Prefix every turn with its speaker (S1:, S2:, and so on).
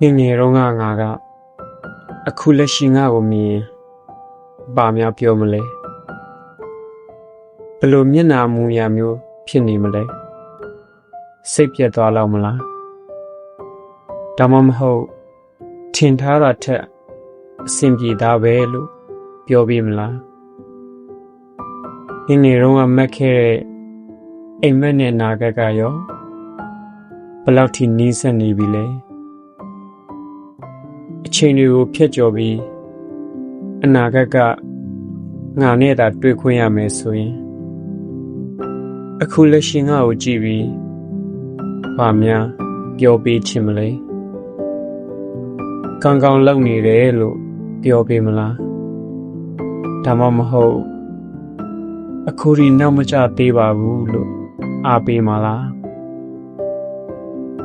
S1: ငယ်ငယ်တော့ငါကအခုလက်ရှိငါကိုမြင်ဘာများပြောမလဲဘလို့မျက်နာမူရမျိုးဖြစ်နေမလဲစိတ်ပြတ်သွားလောက်မလားဒါမှမဟုတ်ထင်ထားတာထက်အဆင်ပြေတာပဲလို့ပြောပြမလားငယ်ငယ်တော့ကမက်ခဲ့တဲ့အိမ်မက်နဲ့နာဂတ်ကရောဘယ်လောက်ထိနီးစပ်နေပြီလဲအချိန်တွေကိုဖျက်ကျော်ပြီးအနာဂတ်ကငါနဲ့သာတွေ့ခွင့်ရမယ်ဆိုရင်အခုလက်ရှိငါကိုကြည့်ပြီးဘာများပြောပေးချင်မလဲကောင်းကောင်းလုပ်နေတယ်လို့ပြောပေးမလားဒါမှမဟုတ်အခုဒီနောက်မကျသေးပါဘူးလို့အားပေးမလား